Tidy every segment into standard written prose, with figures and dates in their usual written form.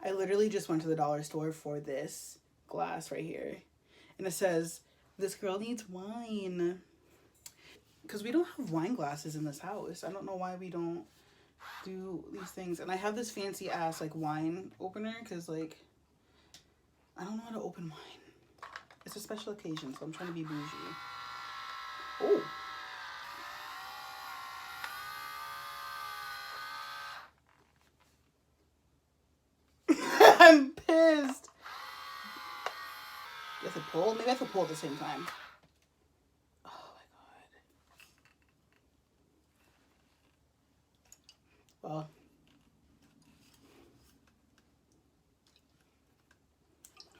I literally just went to the dollar store for this glass right here. And it says, this girl needs wine. Because we don't have wine glasses in this house. I don't know why we don't do these things. And I have this fancy ass like wine opener because like I don't know how to open wine. It's a special occasion, so I'm trying to be bougie. Oh. I'm pissed. You have to pull? Maybe I have to pull at the same time. Oh my god. Well.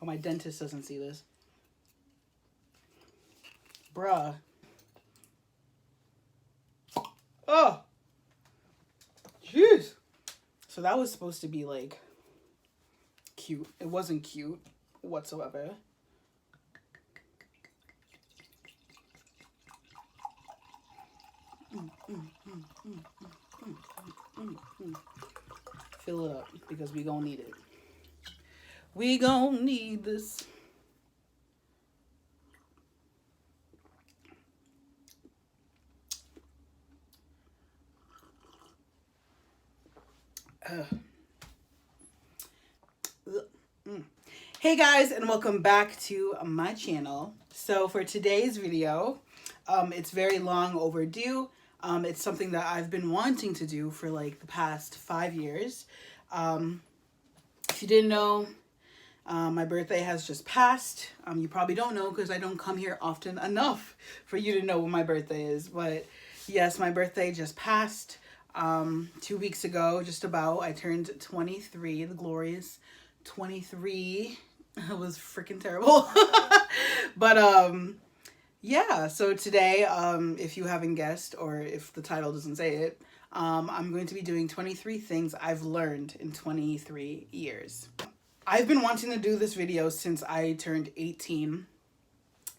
Oh, my dentist doesn't see this. Bruh. Oh. Jeez. So that was supposed to be like cute. It wasn't cute whatsoever. Fill it up because we gonna need it. We gonna need this. Hey guys, and welcome back to my channel. So for today's video, it's very long overdue. It's something that I've been wanting to do for like the past 5 years. If you didn't know, my birthday has just passed. You probably don't know because I don't come here often enough for you to know when my birthday is. But yes, my birthday just passed 2 weeks ago, just about. I turned 23, the glorious 23. It was freaking terrible. But yeah, so today, if you haven't guessed, or if the title doesn't say it, I'm going to be doing 23 things I've learned in 23 years. I've been wanting to do this video since I turned 18,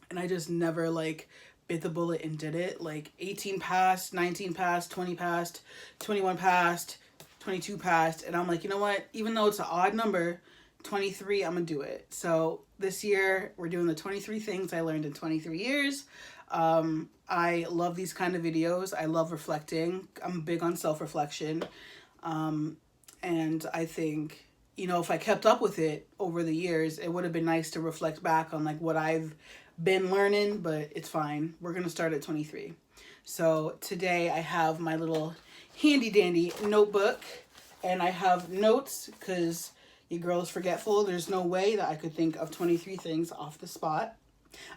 and I just never like bit the bullet and did it. Like 18 passed, 19 passed, 20 passed, 21 passed, 22 passed, and I'm like, you know what? Even though it's an odd number, 23, I'm gonna do it. So this year we're doing the 23 things I learned in 23 years. I love these kind of videos. I love reflecting. I'm big on self-reflection. And I think, you know, if I kept up with it over the years, it would have been nice to reflect back on like what I've been learning, but it's fine. We're gonna start at 23. So today I have my little handy dandy notebook, and I have notes because your girl is forgetful. There's no way that I could think of 23 things off the spot.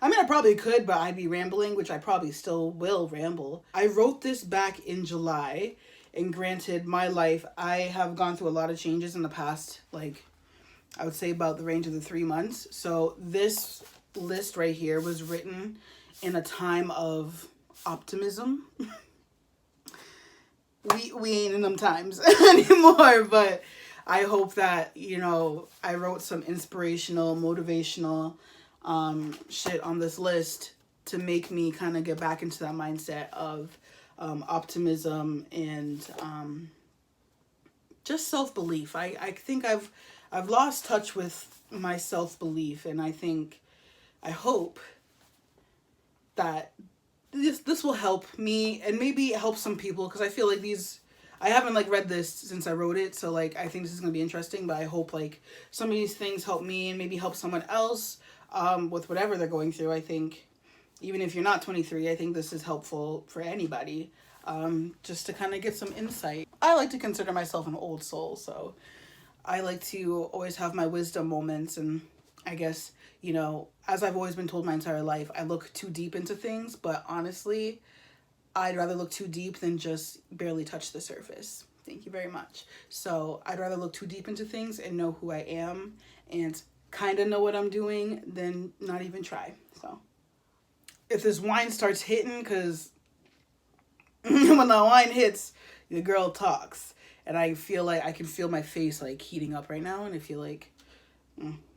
I mean, I probably could, but I'd be rambling, which I probably still will ramble. I wrote this back in July, and granted, my life, I have gone through a lot of changes in the past, like, I would say about the range of the 3 months. So this list right here was written in a time of optimism. We ain't in them times anymore, but I hope that, you know, I wrote some inspirational, motivational shit on this list to make me kind of get back into that mindset of optimism and just self-belief. I think I've lost touch with my self-belief, and I hope that this will help me and maybe help some people, because I feel like I haven't like read this since I wrote it, so like I think this is gonna be interesting, but I hope like some of these things help me and maybe help someone else with whatever they're going through. I think even if you're not 23, I think this is helpful for anybody, just to kind of get some insight. I like to consider myself an old soul, so I like to always have my wisdom moments, and I guess, you know, as I've always been told my entire life, I look too deep into things, but honestly, I'd rather look too deep than just barely touch the surface. Thank you very much. So I'd rather look too deep into things and know who I am and kind of know what I'm doing than not even try. So if this wine starts hitting, because when the wine hits, the girl talks. And I feel like I can feel my face like heating up right now, and I feel like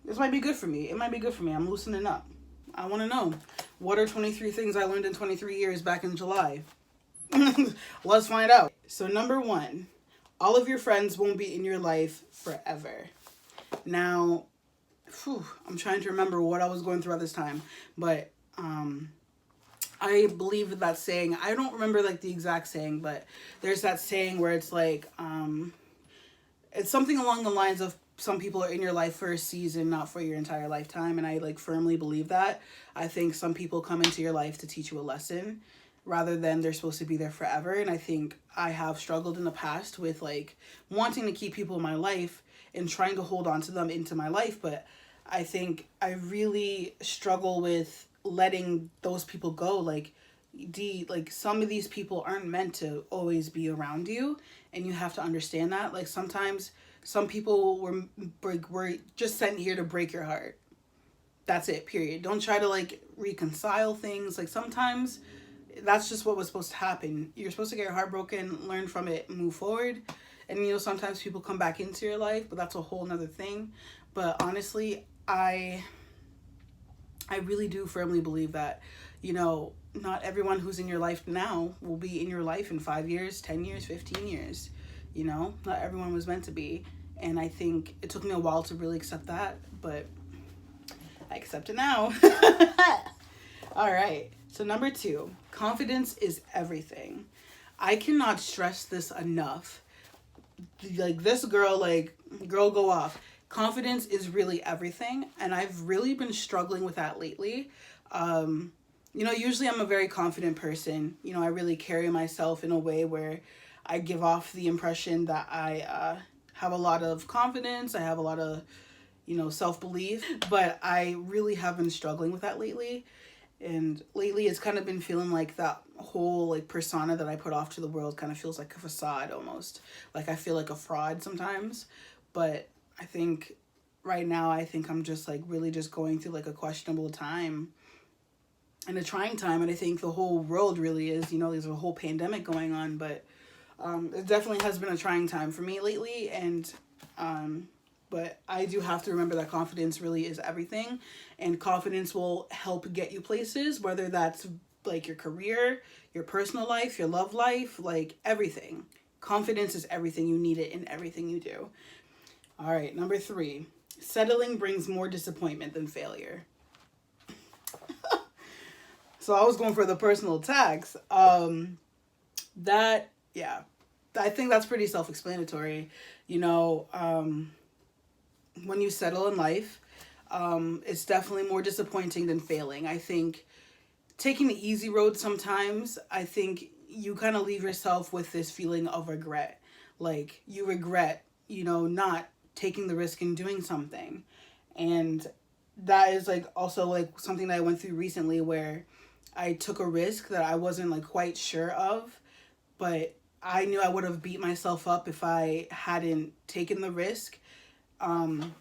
this might be good for me. It might be good for me. I'm loosening up. I want to know, what are 23 things I learned in 23 years back in July? Let's find out. So number 1, all of your friends won't be in your life forever. Now, I'm trying to remember what I was going through at this time, but I believe that saying. I don't remember like the exact saying, but there's that saying where it's like it's something along the lines of some people are in your life for a season, not for your entire lifetime, and I like firmly believe that. I think some people come into your life to teach you a lesson rather than they're supposed to be there forever, and I think I have struggled in the past with like wanting to keep people in my life and trying to hold on to them into my life, but I think I really struggle with letting those people go. Like some of these people aren't meant to always be around you, and you have to understand that. Like sometimes some people were just sent here to break your heart. That's it, period. Don't try to like reconcile things. Like sometimes that's just what was supposed to happen. You're supposed to get your heart broken, learn from it, move forward. And sometimes people come back into your life, but that's a whole nother thing. But honestly, I really do firmly believe that, not everyone who's in your life now will be in your life in 5 years, 10 years, 15 years. Not everyone was meant to be. And I think it took me a while to really accept that, but I accept it now. All right. So number 2, confidence is everything. I cannot stress this enough. Like this girl, girl go off. Confidence is really everything. And I've really been struggling with that lately. Usually I'm a very confident person. I really carry myself in a way where I give off the impression that I have a lot of confidence. I have a lot of, self-belief. But I really have been struggling with that lately. And lately it's kind of been feeling like that whole like persona that I put off to the world kind of feels like a facade almost. Like I feel like a fraud sometimes. But I think right now I'm just like really just going through like a questionable time and a trying time. And I think the whole world really is, there's a whole pandemic going on, but it definitely has been a trying time for me lately. And but I do have to remember that confidence really is everything, and confidence will help get you places, whether that's like your career, your personal life, your love life, like everything. Confidence is everything. You need it in everything you do. All right, number 3, settling brings more disappointment than failure. So I was going for the personal attacks. I think that's pretty self-explanatory. When you settle in life, it's definitely more disappointing than failing. I think taking the easy road sometimes, I think you kind of leave yourself with this feeling of regret. Like you regret, not taking the risk and doing something. And that is like also like something that I went through recently where I took a risk that I wasn't like quite sure of, but I knew I would have beat myself up if I hadn't taken the risk. And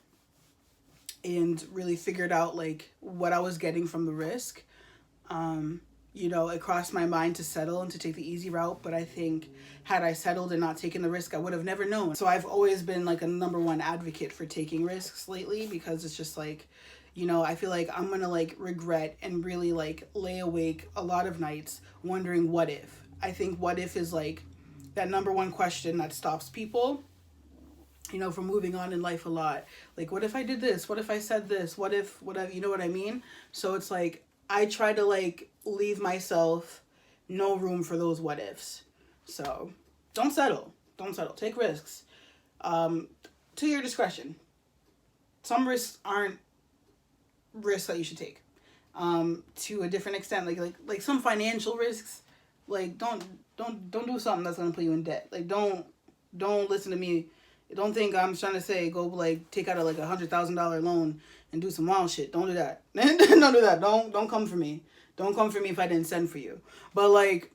really figured out like what I was getting from the risk. It crossed my mind to settle and to take the easy route, but I think had I settled and not taken the risk, I would have never known. So I've always been like a number one advocate for taking risks lately, because it's just like, I feel like I'm gonna like regret and really like lay awake a lot of nights wondering what if. I think what if is like that number one question that stops people from moving on in life a lot. Like, what if I did this? What if I said this? What if, whatever, you know what I mean? So it's like, I try to like leave myself no room for those what ifs. So don't settle. Take risks. To your discretion. Some risks aren't risks that you should take. To a different extent, like some financial risks, like don't do something that's gonna put you in debt. Like don't listen to me. Don't think I'm trying to say go like take out a like $100,000 loan and do some wild shit. Don't do that. Don't do that. Don't come for me. Don't come for me if I didn't send for you. But like,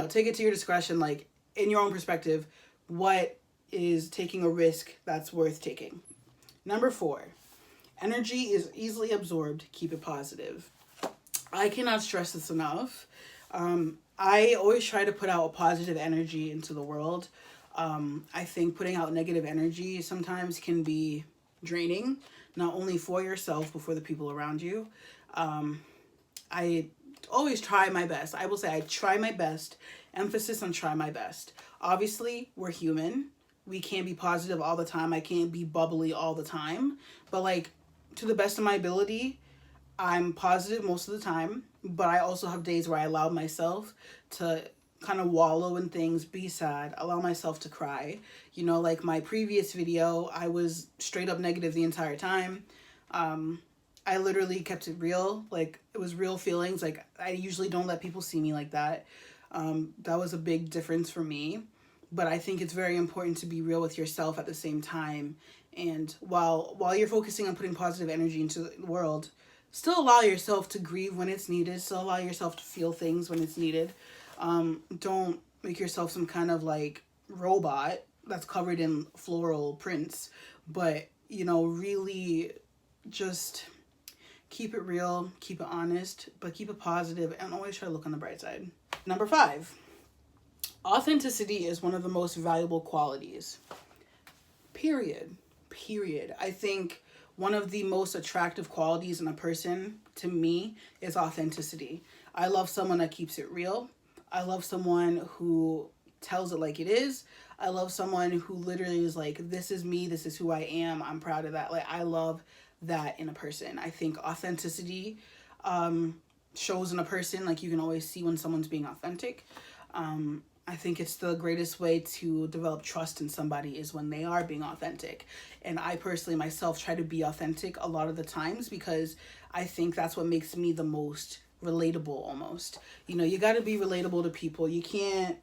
take it to your discretion. Like in your own perspective, what is taking a risk that's worth taking? Number 4, energy is easily absorbed. Keep it positive. I cannot stress this enough. I always try to put out a positive energy into the world. I think putting out negative energy sometimes can be draining, not only for yourself, but for the people around you. I always try my best. I will say I try my best. Emphasis on try my best. Obviously, we're human. we can't be positive all the time. I can't be bubbly all the time. But like, to the best of my ability, I'm positive most of the time. But I also have days where I allow myself to kind of wallow in things, be sad, allow myself to cry. You know, like my previous video, I was straight up negative the entire time. I literally kept it real. Like, it was real feelings. Like, I usually don't let people see me like that. That was a big difference for me. But I think it's very important to be real with yourself at the same time. And while you're focusing on putting positive energy into the world, still allow yourself to grieve when it's needed. Still allow yourself to feel things when it's needed. Don't make yourself some kind of like robot that's covered in floral prints. But, you know, really just keep it real, keep it honest, but keep it positive, and always try to look on the bright side. Number 5, authenticity is one of the most valuable qualities. Period. I think one of the most attractive qualities in a person, to me, is authenticity. I love someone that keeps it real. I love someone who tells it like it is. I love someone who literally is like, this is me, this is who I am, I'm proud of that. Like, I love that in a person. I think authenticity shows in a person. Like, you can always see when someone's being authentic. I think it's the greatest way to develop trust in somebody is when they are being authentic. And I personally myself try to be authentic a lot of the times because I think that's what makes me the most relatable almost. You know, you got to be relatable to people. You can't...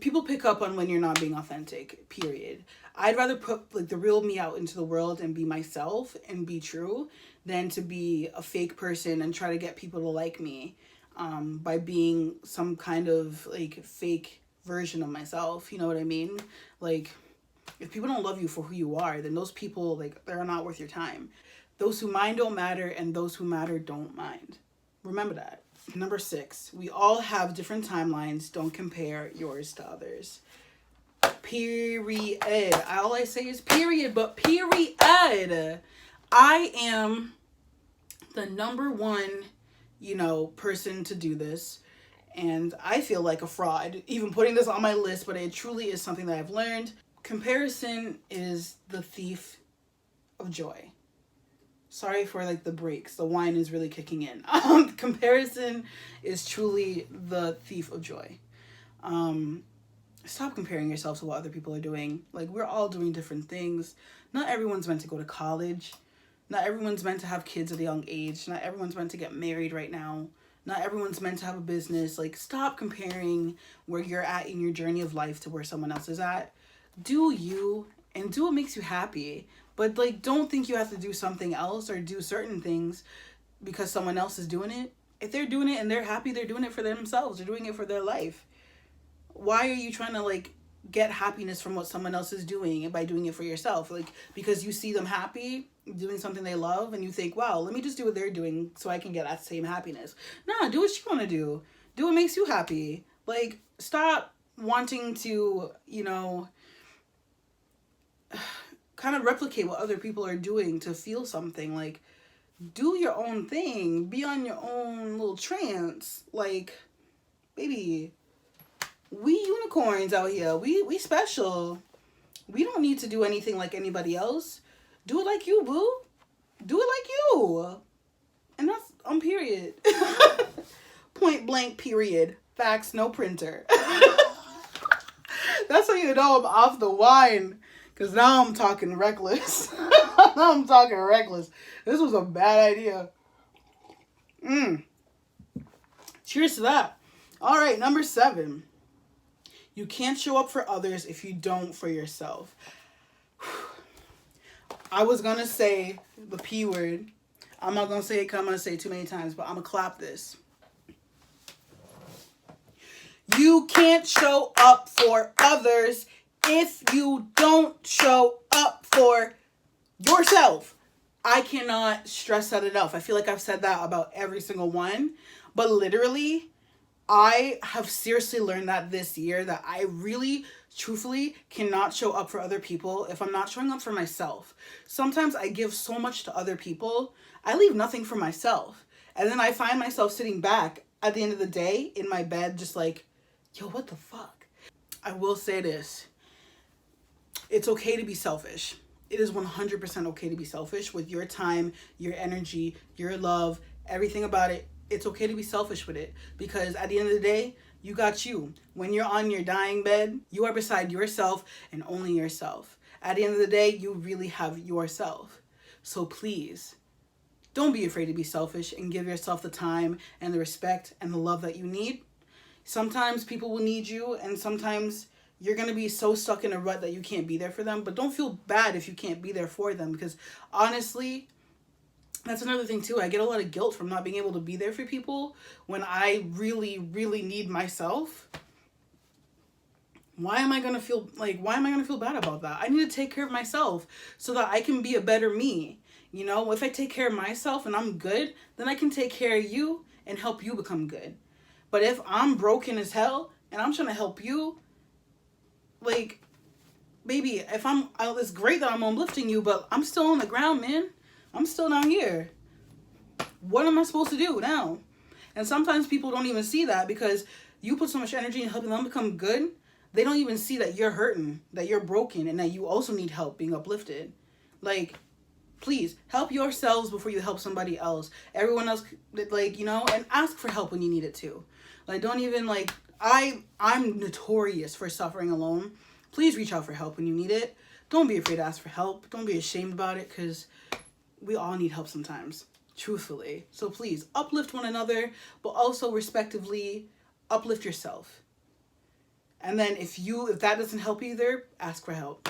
People pick up on when you're not being authentic, period. I'd rather put like the real me out into the world and be myself and be true than to be a fake person and try to get people to like me by being some kind of like fake version of myself. You know what I mean? Like, if people don't love you for who you are, then those people, like, they're not worth your time. Those who mind don't matter, and those who matter don't mind. Remember that. Number 6, we all have different timelines. Don't compare yours to others. Period. All I say is period, but period. I am the number one, you know, person to do this. And I feel like a fraud, even putting this on my list, but it truly is something that I've learned. Comparison is the thief of joy. Sorry for like the breaks. The wine is really kicking in. Comparison is truly the thief of joy. Stop comparing yourself to what other people are doing. Like, we're all doing different things. Not everyone's meant to go to college. Not everyone's meant to have kids at a young age. Not everyone's meant to get married right now. Not everyone's meant to have a business. Like, stop comparing where you're at in your journey of life to where someone else is at. Do you, and do what makes you happy. But, like, don't think you have to do something else or do certain things because someone else is doing it. If they're doing it and they're happy, they're doing it for themselves. They're doing it for their life. Why are you trying to, like, get happiness from what someone else is doing by doing it for yourself? Like, because you see them happy, doing something they love, and you think, wow, let me just do what they're doing so I can get that same happiness. Nah, do what you want to do. Do what makes you happy. Like, stop wanting to, you know... kind of replicate what other people are doing to feel something. Like, do your own thing. Be on your own little trance. Like, baby, we unicorns out here. We special. We don't need to do anything like anybody else. Do it like you, boo. Do it like you. And that's on period. Point blank period. Facts, no printer. That's how you know I'm off the wine. Because now I'm talking reckless. Now I'm talking reckless. This was a bad idea. Cheers to that. All right, number 7. You can't show up for others if you don't for yourself. I was going to say the P word. I'm not going to say it because I'm going to say it too many times, but I'm going to clap this. You can't show up for others if you don't show up for yourself. I cannot stress that enough. I feel like I've said that about every single one. But literally, I have seriously learned that this year that I really, truthfully cannot show up for other people if I'm not showing up for myself. Sometimes I give so much to other people, I leave nothing for myself. And then I find myself sitting back at the end of the day in my bed just like, yo, what the fuck? I will say this. It's okay to be selfish. It is 100% okay to be selfish with your time, your energy, your love, everything about it. It's okay to be selfish with it, because at the end of the day, you got you. When you're on your dying bed, you are beside yourself and only yourself. At the end of the day, you really have yourself. So please, don't be afraid to be selfish and give yourself the time and the respect and the love that you need. Sometimes people will need you, and sometimes you're going to be so stuck in a rut that you can't be there for them. But don't feel bad if you can't be there for them, because honestly, that's another thing too. I get a lot of guilt from not being able to be there for people when I really, really need myself. Why am I going to feel bad about that? I need to take care of myself so that I can be a better me. You know, if I take care of myself and I'm good, then I can take care of you and help you become good. But if I'm broken as hell and I'm trying to help you, like, baby, it's great that I'm uplifting you, but I'm still on the ground, man. I'm still down here. What am I supposed to do now? And sometimes people don't even see that, because you put so much energy in helping them become good. They don't even see that you're hurting, that you're broken, and that you also need help being uplifted. Like, please help yourselves before you help somebody else. Everyone else, like, you know, and ask for help when you need it too. Like, don't even, like, I'm notorious for suffering alone. Please reach out for help when you need it. Don't be afraid to ask for help. Don't be ashamed about it, because we all need help sometimes, truthfully. So please uplift one another, but also respectively uplift yourself. And then if that doesn't help either, ask for help.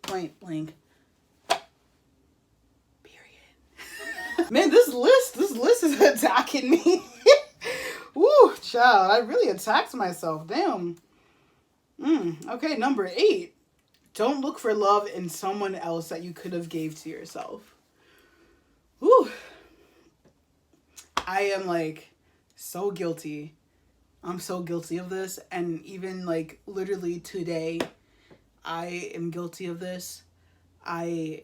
Point blank. Period. Man, this list is attacking me. Woo, child, I really attacked myself. Damn. Okay, number 8. Don't look for love in someone else that you could have gave to yourself. Woo. I am, like, so guilty. I'm so guilty of this. And even, like, literally today, I am guilty of this. I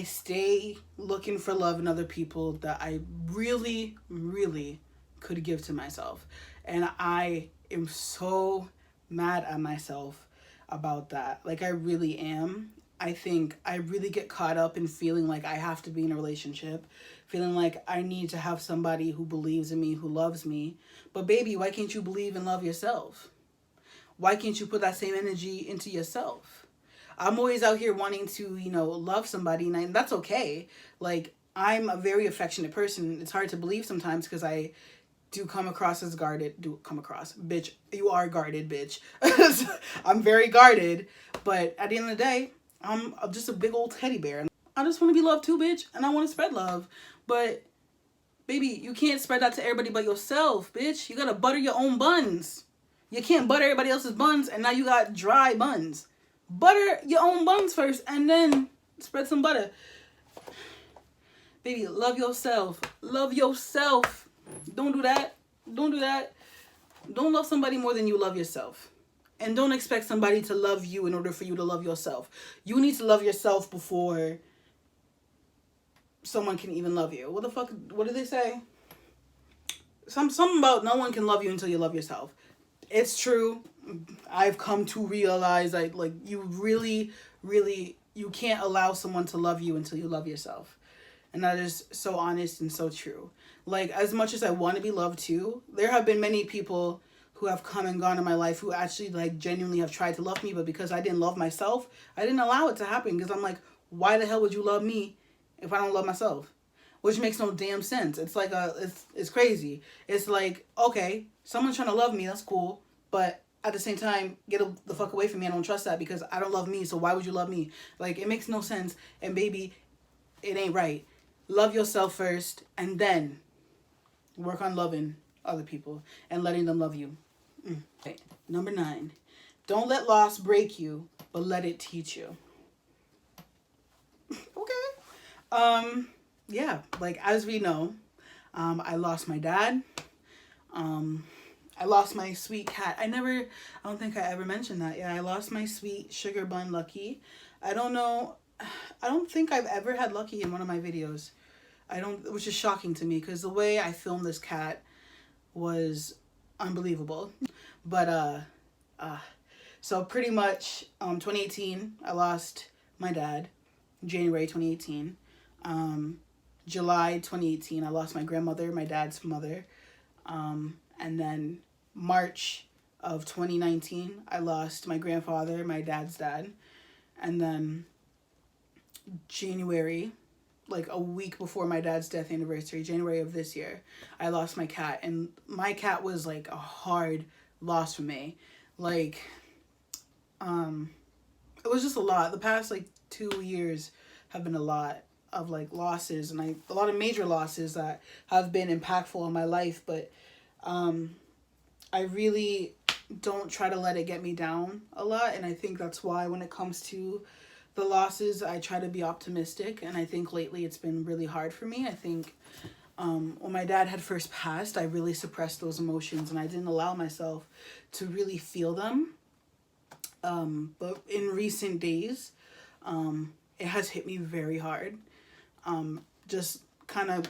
stay looking for love in other people that I really, really could give to myself. And I am so mad at myself about that. Like, I really am. I think I really get caught up in feeling like I have to be in a relationship, feeling like I need to have somebody who believes in me, who loves me. But baby, why can't you believe and love yourself? Why can't you put that same energy into yourself? I'm always out here wanting to, you know, love somebody, and that's okay. Like, I'm a very affectionate person. It's hard to believe sometimes, because I do come across as guarded. Bitch, you are guarded, bitch. I'm very guarded. But at the end of the day, I'm just a big old teddy bear. I just want to be loved too, bitch. And I want to spread love. But, baby, you can't spread that to everybody but yourself, bitch. You got to butter your own buns. You can't butter everybody else's buns, and now you got dry buns. Butter your own buns first, and then spread some butter. Baby, love yourself. Love yourself. Don't do that. Don't do that. Don't love somebody more than you love yourself. And don't expect somebody to love you in order for you to love yourself. You need to love yourself before someone can even love you. What the fuck? What do they say? Something about no one can love you until you love yourself. It's true. I've come to realize, like, you really, really, you can't allow someone to love you until you love yourself. And that is so honest and so true. Like, as much as I want to be loved too, there have been many people who have come and gone in my life who actually, like, genuinely have tried to love me, but because I didn't love myself, I didn't allow it to happen, because I'm like, why the hell would you love me if I don't love myself? Which makes no damn sense. It's like it's crazy. It's like, okay, someone's trying to love me, that's cool, but at the same time, get the fuck away from me. I don't trust that, because I don't love me, so why would you love me? Like, it makes no sense, and baby, it ain't right. Love yourself first, and then work on loving other people and letting them love you. Okay. Number 9, don't let loss break you, but let it teach you. Okay. Yeah, like, as we know, I lost my dad. I lost my sweet cat. I don't think I ever mentioned that. Yeah, I lost my sweet sugar bun Lucky. I don't think I've ever had Lucky in one of my videos. Which is shocking to me, because the way I filmed this cat was unbelievable. But So pretty much 2018, I lost my dad. January 2018. July 2018, I lost my grandmother, my dad's mother. And then March of 2019, I lost my grandfather, my dad's dad. And then January, like a week before my dad's death anniversary, January of this year, I lost my cat. And my cat was like a hard loss for me. Like, it was just a lot. The past like 2 years have been a lot of like losses, and a lot of major losses that have been impactful in my life. But I really don't try to let it get me down a lot, and I think that's why when it comes to the losses, I try to be optimistic. And I think lately it's been really hard for me. I think when my dad had first passed, I really suppressed those emotions, and I didn't allow myself to really feel them. But in recent days, it has hit me very hard. Just kind of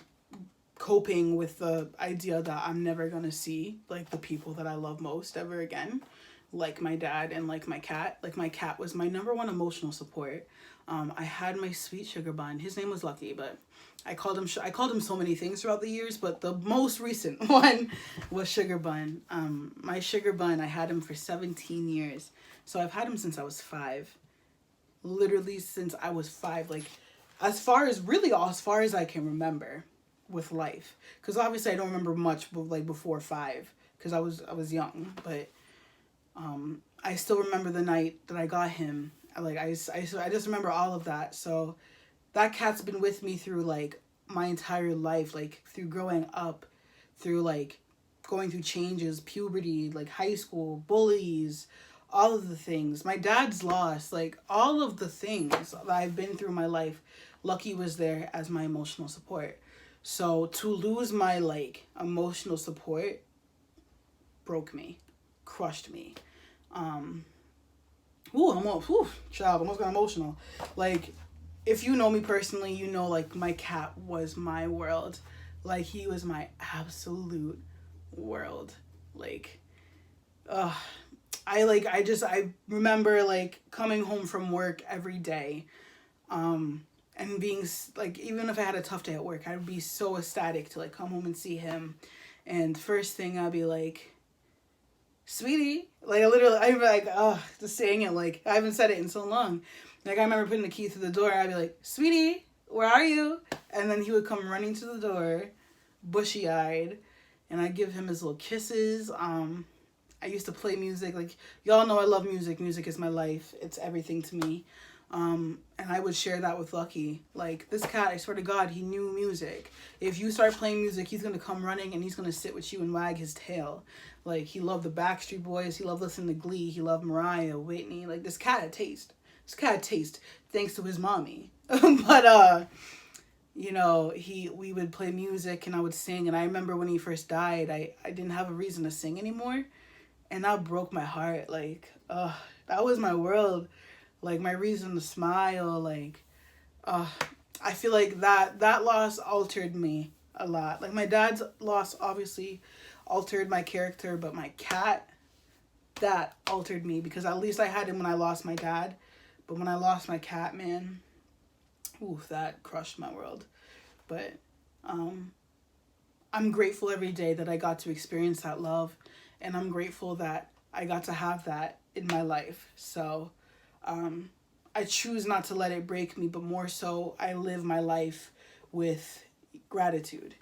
coping with the idea that I'm never going to see like the people that I love most ever again, like my dad and like my cat. Like my cat was my number one emotional support. I had my sweet sugar bun. His name was Lucky, but I called him so many things throughout the years, but the most recent one was Sugar Bun. My Sugar Bun, I had him for 17 years. So I've had him since I was 5. Literally since I was 5. Like as far as I can remember with life. Because obviously I don't remember much like before 5 because I was young, but I still remember the night that I got him. Like I just remember all of that. So that cat's been with me through like my entire life, like through growing up, through like going through changes, puberty, like high school, bullies, all of the things. My dad's loss, like all of the things that I've been through in my life, Lucky was there as my emotional support. So to lose my like emotional support broke me, crushed me. Child, almost got emotional. Like, if you know me personally, you know, like, my cat was my world. Like, he was my absolute world. Like, I remember, like, coming home from work every day, and being, like, even if I had a tough day at work, I'd be so ecstatic to, like, come home and see him. And first thing, I'd be like, sweetie, like I'm like, just saying it, like I haven't said it in so long. Like I remember putting the key through the door, and I'd be like, sweetie, where are you? And then he would come running to the door, bushy-eyed, and I'd give him his little kisses. I used to play music. Like y'all know I love music. Music is my life. It's everything to me. And I would share that with Lucky. Like this cat, I swear to God, he knew music. If you start playing music, he's gonna come running and he's gonna sit with you and wag his tail. Like he loved the Backstreet Boys. He loved listening to Glee. He loved Mariah, Whitney. Like this cat had taste. This cat had taste thanks to his mommy. But you know, we would play music and I would sing. And I remember when he first died, I didn't have a reason to sing anymore, and that broke my heart. Like that was my world. Like my reason to smile. Like I feel like that loss altered me a lot. Like my dad's loss obviously altered my character, but my cat, that altered me, because at least I had him when I lost my dad. But when I lost my cat, man, that crushed my world. But I'm grateful every day that I got to experience that love, and I'm grateful that I got to have that in my life. So I choose not to let it break me, but more so I live my life with gratitude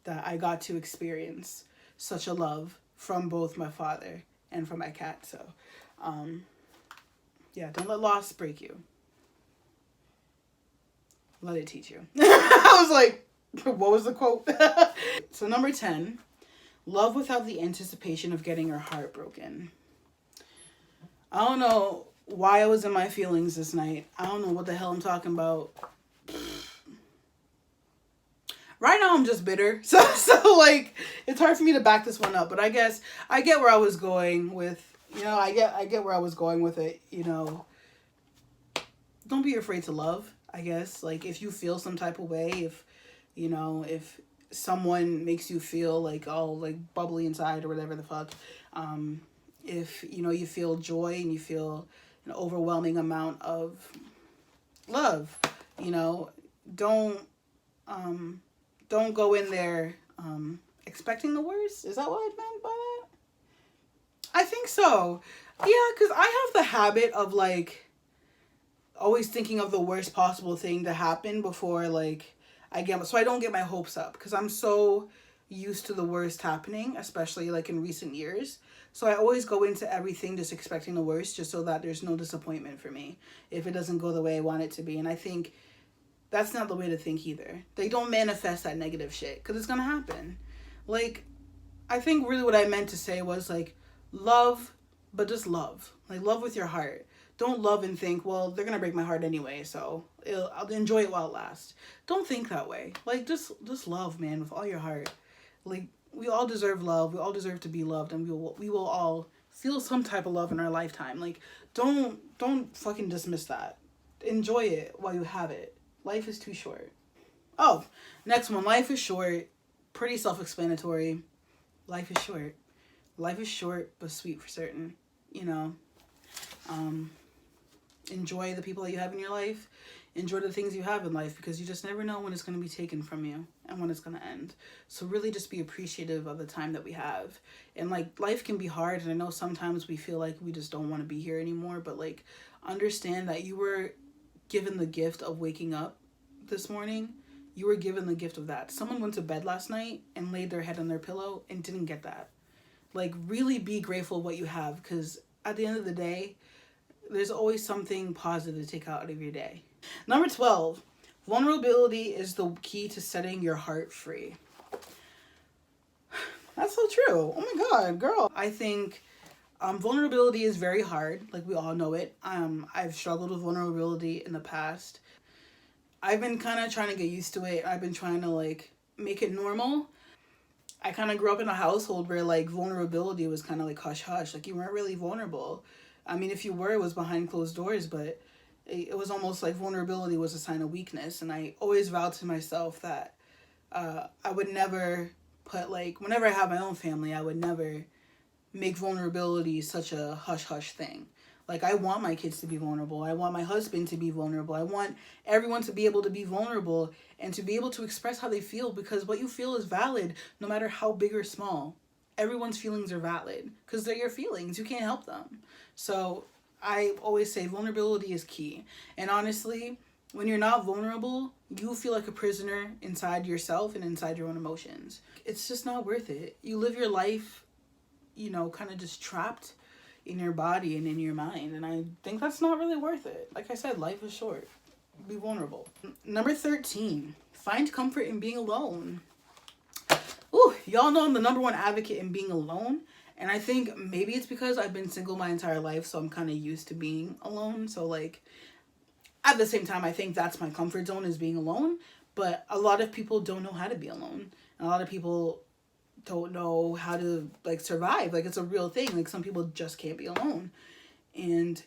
that I got to experience such a love from both my father and from my cat. So yeah, don't let loss break you. Let it teach you. I was like, what was the quote? So number 10, love without the anticipation of getting your heart broken. I don't know why I was in my feelings this night. I don't know what the hell I'm talking about. Right now I'm just bitter. So like it's hard for me to back this one up, but I guess I get where I was going with, you know, I get where I was going with it, you know. Don't be afraid to love, I guess. Like if you feel some type of way, if you know, if someone makes you feel like all like bubbly inside or whatever the fuck, If, you know, you feel joy and you feel an overwhelming amount of love, you know, don't go in there expecting the worst. Is that what I meant by that? I think so. Yeah, because I have the habit of like always thinking of the worst possible thing to happen before like so I don't get my hopes up, because I'm so used to the worst happening, especially like in recent years. So I always go into everything just expecting the worst, just so that there's no disappointment for me if it doesn't go the way I want it to be. And I think that's not the way to think either. They don't manifest that negative shit, because it's gonna happen. Like, I think really what I meant to say was like, love, but just love. Like, love with your heart. Don't love and think, well, they're gonna break my heart anyway, so I'll enjoy it while it lasts. Don't think that way. Like, just love, man, with all your heart. Like, we all deserve love. We all deserve to be loved, and we will all feel some type of love in our lifetime. Like, don't fucking dismiss that. Enjoy it while you have it. Life is too short. Oh, next one. Life is short. Pretty self-explanatory. Life is short. Life is short, but sweet for certain. You know, enjoy the people that you have in your life. Enjoy the things you have in life, because you just never know when it's going to be taken from you and when it's going to end. So really just be appreciative of the time that we have. And like, life can be hard, and I know sometimes we feel like we just don't want to be here anymore, but like, understand that you were given the gift of waking up this morning. You were given the gift of that. Someone went to bed last night and laid their head on their pillow and didn't get that. Like, really be grateful what you have, because at the end of the day, there's always something positive to take out of your day. Number 12, vulnerability is the key to setting your heart free. That's so true. Oh my God, girl. I think vulnerability is very hard. Like, we all know it. I've struggled with vulnerability in the past. I've been kind of trying to get used to it. I've been trying to like make it normal. I kind of grew up in a household where like vulnerability was kind of like hush hush. Like, you weren't really vulnerable. I mean, if you were, it was behind closed doors, but it was almost like vulnerability was a sign of weakness. And I always vowed to myself that I would never put, like, whenever I have my own family, I would never make vulnerability such a hush hush thing. Like, I want my kids to be vulnerable. I want my husband to be vulnerable. I want everyone to be able to be vulnerable and to be able to express how they feel, because what you feel is valid no matter how big or small. Everyone's feelings are valid because they're your feelings. You can't help them. So I always say vulnerability is key. And honestly, when you're not vulnerable, you feel like a prisoner inside yourself and inside your own emotions. It's just not worth it. You live your life, you know, kind of just trapped in your body and in your mind. And I think that's not really worth it. Like I said, life is short. Be vulnerable. Number 13, find comfort in being alone. Ooh, y'all know I'm the number one advocate in being alone. And I think maybe it's because I've been single my entire life, so I'm kind of used to being alone. So like, at the same time, I think that's my comfort zone, is being alone. But a lot of people don't know how to be alone. And a lot of people don't know how to like survive. Like, it's a real thing. Like, some people just can't be alone. And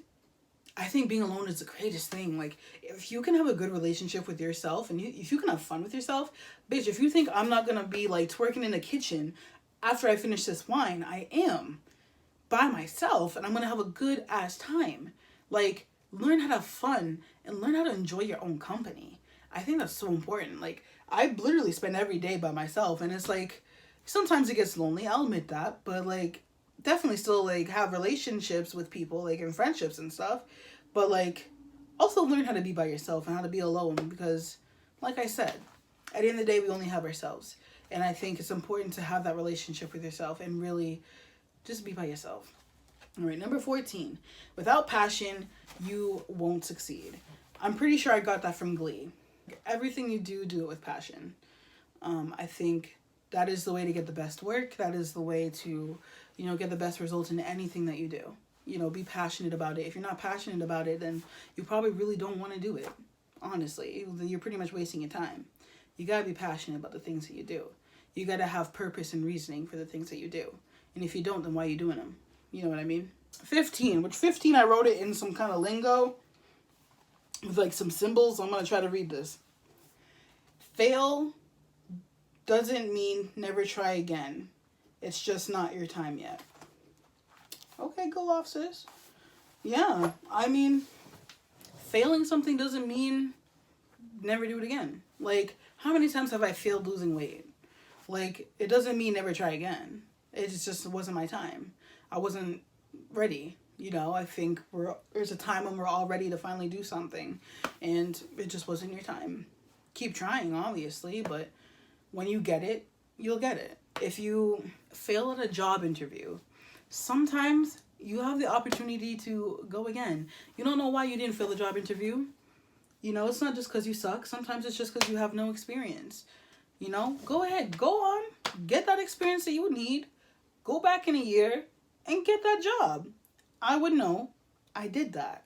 I think being alone is the greatest thing. Like, if you can have a good relationship with yourself and if you can have fun with yourself, bitch, if you think I'm not gonna be like twerking in the kitchen after I finish this wine, I am by myself and I'm gonna have a good ass time. Like, learn how to have fun and learn how to enjoy your own company. I think that's so important. Like, I literally spend every day by myself, and it's like, sometimes it gets lonely, I'll admit that, but like, definitely still like have relationships with people, like in friendships and stuff, but like, also learn how to be by yourself and how to be alone, because like I said, at the end of the day, we only have ourselves. And I think it's important to have that relationship with yourself and really just be by yourself. All right, number 14, without passion, you won't succeed. I'm pretty sure I got that from Glee. Everything you do, do it with passion. I think that is the way to get the best work. That is the way to, you know, get the best results in anything that you do. You know, be passionate about it. If you're not passionate about it, then you probably really don't want to do it. Honestly, you're pretty much wasting your time. You got to be passionate about the things that you do. You got to have purpose and reasoning for the things that you do. And if you don't, then why are you doing them? You know what I mean? 15, which 15, I wrote it in some kind of lingo with like some symbols. I'm going to try to read this. Fail doesn't mean never try again. It's just not your time yet. Okay, go off, sis. Yeah, I mean, failing something doesn't mean never do it again. Like, how many times have I failed losing weight? Like, it doesn't mean never try again. It just wasn't my time. I wasn't ready. You know, I think there's a time when we're all ready to finally do something, and it just wasn't your time. Keep trying, obviously, but when you get it, you'll get it. If you fail at a job interview, sometimes you have the opportunity to go again. You don't know why you didn't fail the job interview. You know, it's not just because you suck. Sometimes it's just because you have no experience. You know, go ahead, go on, get that experience that you need, go back in a year and get that job. I would know. I did that.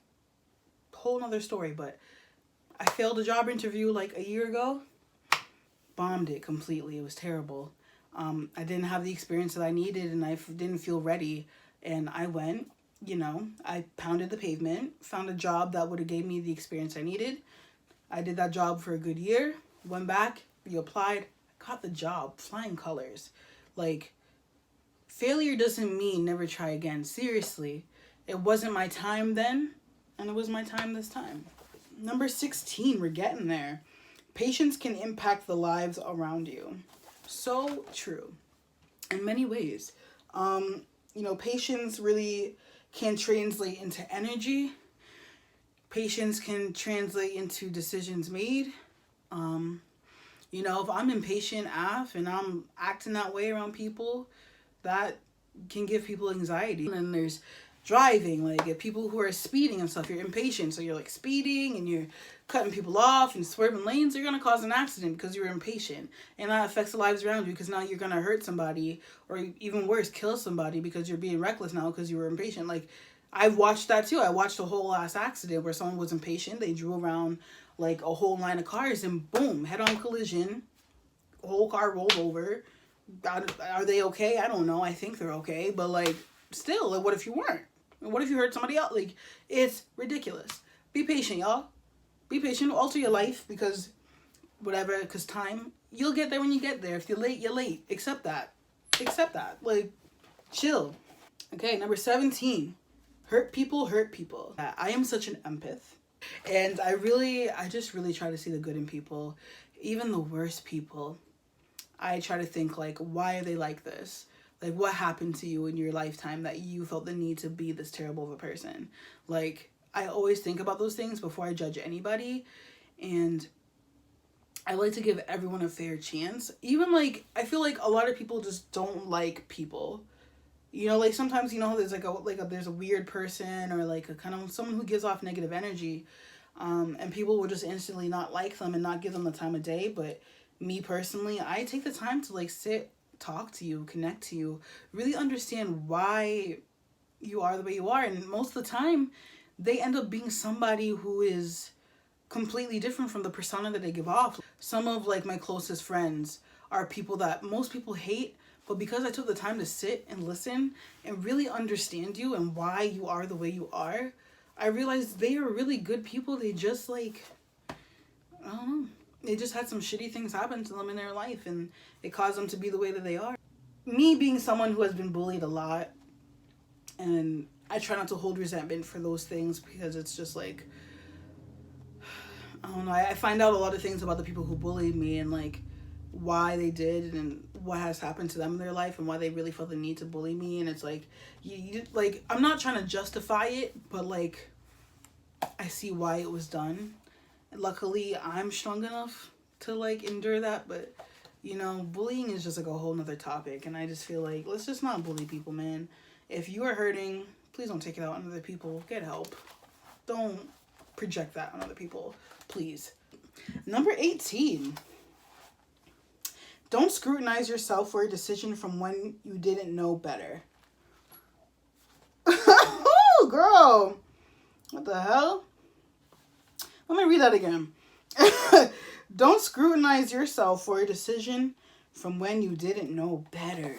Whole nother story, but I failed a job interview like a year ago. Bombed it completely. It was terrible. I didn't have the experience that I needed, and I didn't feel ready. And I went, you know, I pounded the pavement, found a job that would have gave me the experience I needed. I did that job for a good year, went back, reapplied, got the job, flying colors. Like, failure doesn't mean never try again. Seriously, it wasn't my time then, and it was my time this time. Number 16, we're getting there. Patience can impact the lives around you. So true. In many ways. You know, patience really can translate into energy. Patience can translate into decisions made. You know, if I'm impatient AF and I'm acting that way around people, that can give people anxiety. And then there's driving, like if people who are speeding and stuff, you're impatient, so you're like speeding and you're cutting people off and swerving lanes, you're gonna cause an accident because you're impatient, and that affects the lives around you because now you're gonna hurt somebody, or even worse, kill somebody because you're being reckless now because you were impatient. Like, I've watched that too. I watched a whole ass accident where someone was impatient. They drew around like a whole line of cars and boom, head-on collision, whole car rolled over. Are they okay? I don't know. I think they're okay, but like, still, like, what if you weren't? What if you hurt somebody else? Like, it's ridiculous. Be patient, y'all. Be patient. Alter your life because whatever, because time. You'll get there when you get there. If you're late, you're late. Accept that. Accept that. Like, chill. Okay, number 17. Hurt people hurt people. I am such an empath. And I just really try to see the good in people. Even the worst people. I try to think, like, why are they like this? Like, what happened to you in your lifetime that you felt the need to be this terrible of a person? Like, I always think about those things before I judge anybody. And I like to give everyone a fair chance. Even, like, I feel like a lot of people just don't like people. You know, like, sometimes, you know, there's, there's a weird person or, like, a kind of someone who gives off negative energy. And people will just instantly not like them and not give them the time of day. But me personally, I take the time to, like, sit, talk to you, connect to you, really understand why you are the way you are. And most of the time they end up being somebody who is completely different from the persona that they give off. Some of, like, my closest friends are people that most people hate, but because I took the time to sit and listen and really understand you and why you are the way you are, I realized they are really good people. They just, like, I don't know, they just had some shitty things happen to them in their life and it caused them to be the way that they are. Me being someone who has been bullied a lot, and I try not to hold resentment for those things because it's just like, I don't know, I find out a lot of things about the people who bullied me and, like, why they did and what has happened to them in their life and why they really felt the need to bully me. And it's like, like, I'm not trying to justify it, but, like, I see why it was done. Luckily, I'm strong enough to, like, endure that, but, you know, bullying is just, like, a whole nother topic, and I just feel like, let's just not bully people, man. If you are hurting, please don't take it out on other people. Get help. Don't project that on other people, please. Number 18. Don't scrutinize yourself for a decision from when you didn't know better. Oh, girl. What the hell? Let me read that again. Don't scrutinize yourself for a decision from when you didn't know better.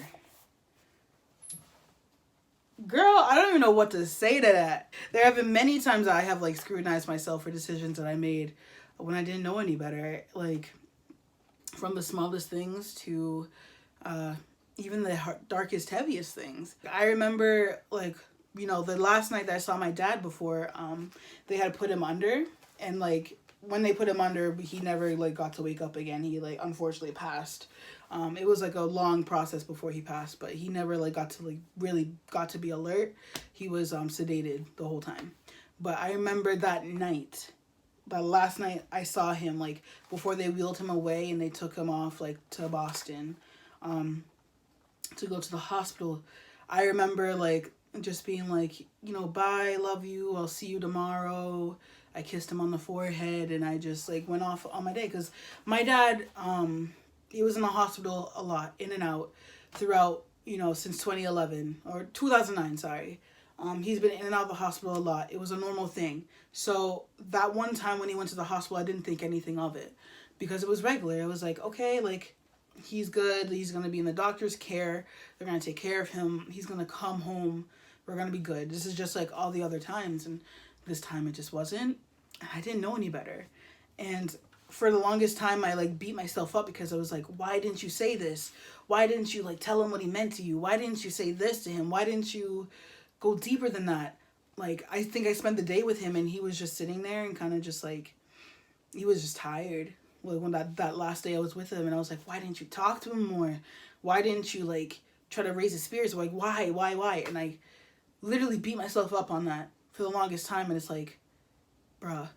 Girl, I don't even know what to say to that. There have been many times I have, like, scrutinized myself for decisions that I made when I didn't know any better. Like, from the smallest things to even the darkest, heaviest things. I remember, like, you know, the last night that I saw my dad before, they had put him under, and like when they put him under, he never like got to wake up again. He like unfortunately passed. It was like a long process before he passed, but he never like got to like really got to be alert. He was sedated the whole time. But I remember that night, that last night I saw him, like before they wheeled him away and they took him off like to Boston, to go to the hospital. I remember like just being like, you know, bye, love you, I'll see you tomorrow. I kissed him on the forehead and I just like went off on my day, because my dad, he was in the hospital a lot, in and out, throughout, you know, since 2011 or 2009, sorry. He's been in and out of the hospital a lot. It was a normal thing. So that one time when he went to the hospital, I didn't think anything of it because it was regular. It was like, okay, like he's good. He's going to be in the doctor's care. They're going to take care of him. He's going to come home. We're going to be good. This is just like all the other times. And this time it just wasn't. I didn't know any better. And for the longest time, I like beat myself up because I was like, why didn't you say this? Why didn't you like tell him what he meant to you? Why didn't you say this to him? Why didn't you go deeper than that? Like, I think I spent the day with him and he was just sitting there and kind of just like, he was just tired. Like when that last day I was with him, and I was like, why didn't you talk to him more? Why didn't you like try to raise his spirits? Like, why? And I literally beat myself up on that for the longest time. And it's like, bruh,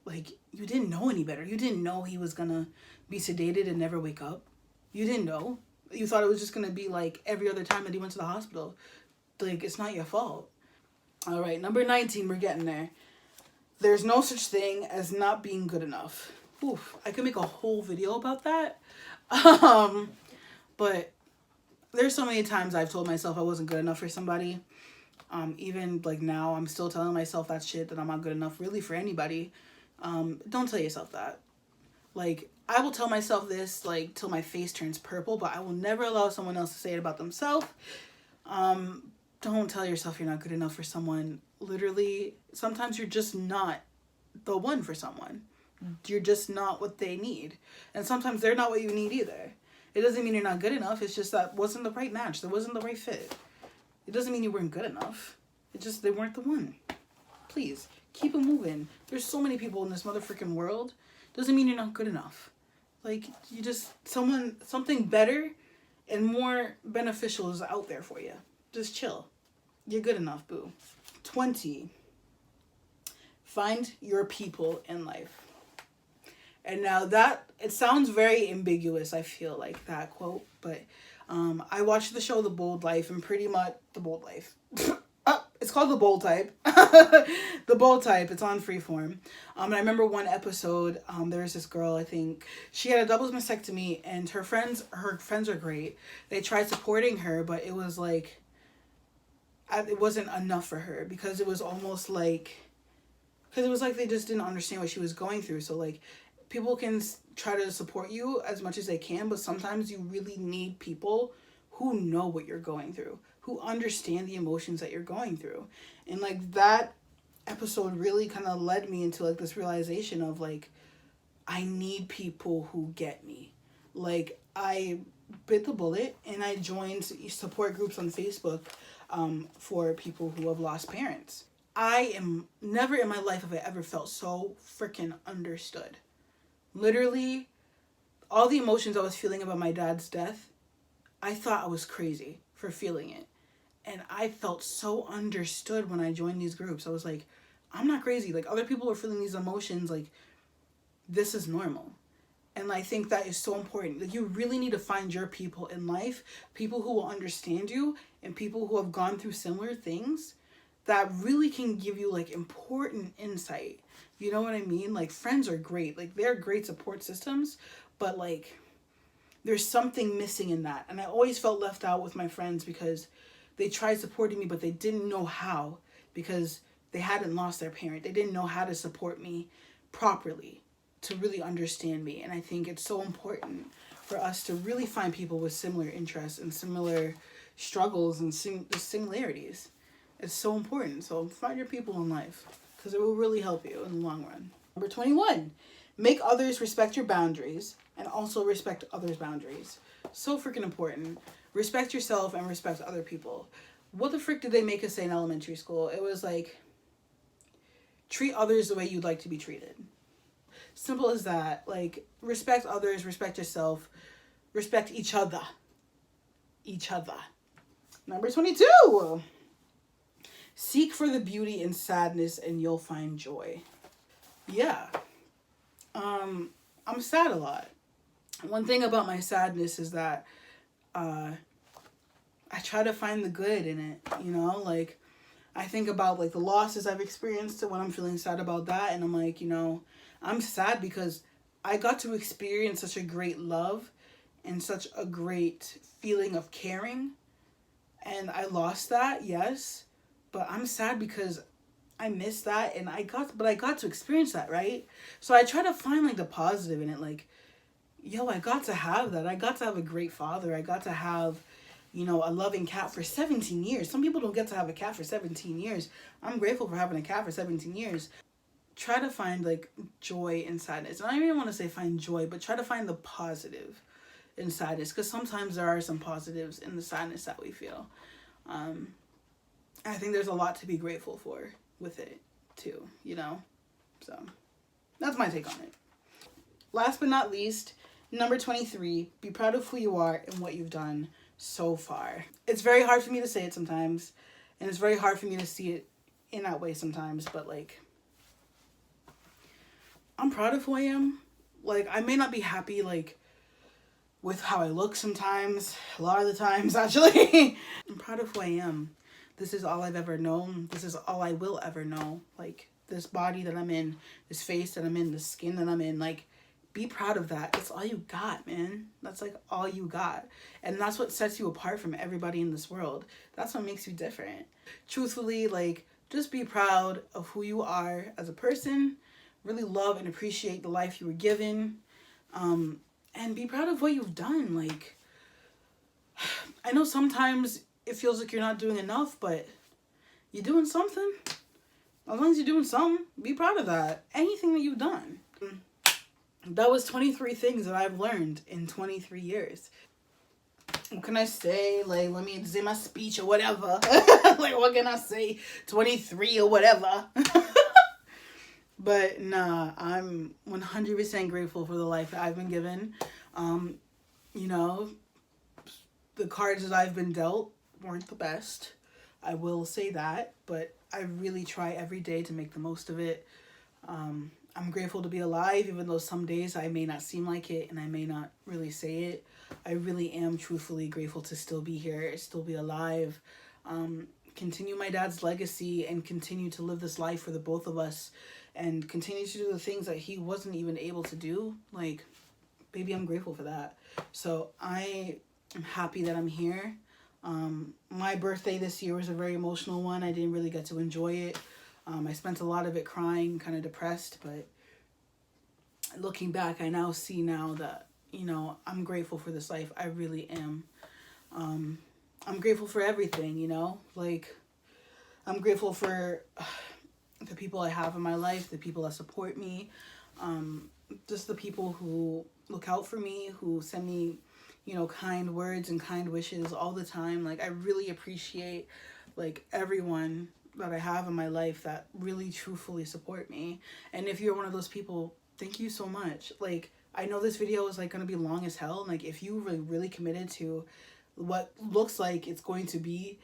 like you didn't know any better. You didn't know he was gonna be sedated and never wake up. You didn't know. You thought it was just gonna be like every other time that he went to the hospital. Like, it's not your fault. All right, number 19, we're getting there. There's no such thing as not being good enough. Oof, I could make a whole video about that. But there's so many times I've told myself I wasn't good enough for somebody. Even like now, I'm still telling myself that shit, that I'm not good enough really for anybody. Don't tell yourself that. Like, I will tell myself this like till my face turns purple, but I will never allow someone else to say it about themselves. Don't tell yourself you're not good enough for someone. Literally, sometimes you're just not the one for someone. You're just not what they need. And sometimes they're not what you need either. It doesn't mean you're not good enough. It's just that wasn't the right match. That wasn't the right fit. It doesn't mean you weren't good enough. It just, they weren't the one. Please, keep it moving. There's so many people in this motherfucking world. Doesn't mean you're not good enough. Like, you just, something better and more beneficial is out there for you. Just chill. You're good enough, boo. 20. Find your people in life. And now that, it sounds very ambiguous, I feel like, that quote. But I watched the show The Bold Life, and pretty much, The Bold Life. It's called The Bold Type. The Bold Type. It's on Freeform. And I remember one episode, there was this girl, I think, she had a double mastectomy, and her friends are great. They tried supporting her, but it was like, it wasn't enough for her, because it was almost like, because it was like they just didn't understand what she was going through. So like, people can try to support you as much as they can, but sometimes you really need people who know what you're going through, who understand the emotions that you're going through. And like, that episode really kind of led me into like this realization of like, I need people who get me. Like, I bit the bullet and I joined support groups on Facebook for people who have lost parents. I am never in my life have I ever felt so freaking understood. Literally, all the emotions I was feeling about my dad's death, I thought I was crazy for feeling it. And I felt so understood when I joined these groups. I was like, I'm not crazy. Like, other people are feeling these emotions. Like, this is normal. And I think that is so important. Like, you really need to find your people in life, people who will understand you, and people who have gone through similar things that really can give you like important insight. You know what I mean? Like, friends are great. Like, they're great support systems, but like, there's something missing in that. And I always felt left out with my friends because they tried supporting me, but they didn't know how, because they hadn't lost their parent. They didn't know how to support me properly, to really understand me. And I think it's so important for us to really find people with similar interests and similar struggles and similarities. It's so important. So find your people in life, because it will really help you in the long run. Number 21, make others respect your boundaries and also respect others' boundaries. So freaking important. Respect yourself and respect other people. what the frick did they make us say in elementary school? It was like, treat others the way you'd like to be treated. Simple as that. Like, respect others, respect yourself, respect each other. Each other. Number 22. Seek for the beauty in sadness and you'll find joy. Yeah. I'm sad a lot. One thing about my sadness is that I try to find the good in it, you know? Like, I think about, like, the losses I've experienced when I'm feeling sad about that, and I'm like, you know, I'm sad because I got to experience such a great love and such a great feeling of caring, and I lost that, yes, but I'm sad because I missed that, and I got to experience that, right? So I try to find, like, the positive in it, like, yo, I got to have that. I got to have a great father. I got to have, you know, a loving cat for 17 years. Some people don't get to have a cat for 17 years. I'm grateful for having a cat for 17 years. Try to find, like, joy in sadness. And I don't even want to say find joy, but try to find the positive in sadness, because sometimes there are some positives in the sadness that we feel. I think there's a lot to be grateful for with it too, you know? So that's my take on it. Last but not least, number 23, be proud of who you are and what you've done so far. It's very hard for me to say it sometimes, and it's very hard for me to see it in that way sometimes, but, like, I'm proud of who I am. Like, I may not be happy, like, with how I look sometimes, a lot of the times, actually. I'm proud of who I am. This is all I've ever known. This is all I will ever know. Like, this body that I'm in, this face that I'm in, the skin that I'm in, like, be proud of that. It's all you got, man. That's, like, all you got. And that's what sets you apart from everybody in this world. That's what makes you different. Truthfully, like, just be proud of who you are as a person. Really love and appreciate the life you were given. And be proud of what you've done. Like, I know sometimes it feels like you're not doing enough, but you're doing something. As long as you're doing something, be proud of that. Anything that you've done. That was 23 things that I've learned in 23 years. What can I say? Like, let me say my speech or whatever. Like, what can I say? 23 or whatever. But nah, I'm 100% grateful for the life that I've been given. You know, the cards that I've been dealt weren't the best. I will say that, but I really try every day to make the most of it. I'm grateful to be alive, even though some days I may not seem like it and I may not really say it. I really am truthfully grateful to still be here, still be alive, continue my dad's legacy and continue to live this life for the both of us and continue to do the things that he wasn't even able to do. Like, baby, I'm grateful for that. So I am happy that I'm here. My birthday this year was a very emotional one. I didn't really get to enjoy it. I spent a lot of it crying, kind of depressed, but looking back, I now see now that, you know, I'm grateful for this life. I really am. I'm grateful for everything, you know, like, I'm grateful for the people I have in my life, the people that support me, just the people who look out for me, who send me, you know, kind words and kind wishes all the time. Like, I really appreciate, like, everyone that I have in my life that really truthfully support me. And if you're one of those people, thank you so much. Like, I know this video is, like, gonna be long as hell. Like, if you really committed to what looks like it's going to be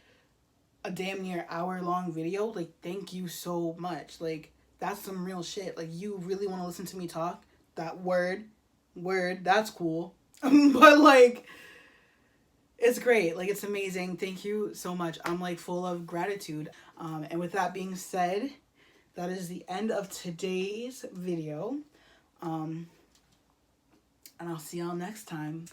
a damn near hour-long video, like, thank you so much. Like, that's some real shit. Like, you really want to listen to me talk? That word, that's cool. But, like, it's great. Like, it's amazing. Thank you so much. I'm, like, full of gratitude. And with that being said, that is the end of today's video. And I'll see y'all next time.